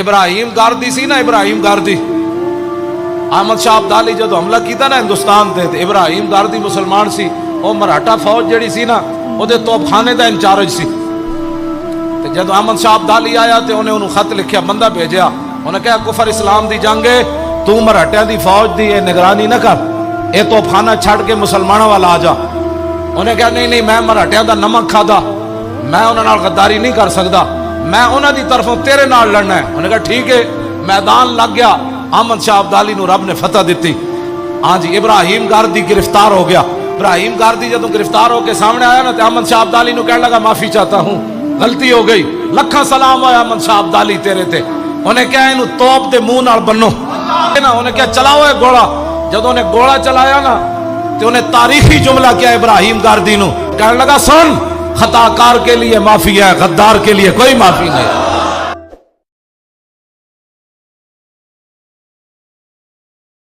ابراہیم گاردی سی نا، ابراہیم گاردی احمد شاہ ابدالی جدو حملہ کیتا نا ہندوستان تے ابراہیم گاردی مسلمان سی، وہ مراٹھا فوج جڑی سی نا وہ دے توپ خانے دا انچارج سی۔ تے جدو احمد شاہ ابدالی آیا تے انہیں خط لکھیا، بندہ بھیجیا، انہیں کہا کفر اسلام دی جنگ ہے، تو مراٹھا دی فوج دی نگرانی نہ کر، اے توپ خانہ چھڑ کے مسلمانوں والا آ جا۔ انہیں کہا نہیں نہیں، میں مراٹھا دا نمک کھادا، میں انہاں نال غداری نہیں کر سکدا، میں انہاں دی طرفوں تیرے نال لڑنا ہے۔ انہیں کہا ٹھیک ہے، میدان لگ گیا، احمد شاہ ابدالی نو رب نے فتح دیتی۔ ہاں جی، ابراہیم گاردی گرفتار ہو گیا۔ ابراہیم گاردی جدوں گرفتار ہو کے سامنے آیا نا تو احمد شاہ ابدالی نو کہنے لگا معافی چاہتا ہوں، غلطی ہو گئی، لکھاں سلام ہویا احمد شاہ ابدالی تیرے تے۔ انہیں کہا انہوں توپ دے منہ نال بنو، انہیں کہا چلاؤ اے گوڑا۔ جدوں انہیں گوڑا چلایا نا تو انہیں تاریخی جملہ کیا ابراہیم گاردی نو، کہنے لگا سن، خطا کار کے لیے معافی ہے، غدار کے لیے کوئی معافی نہیں۔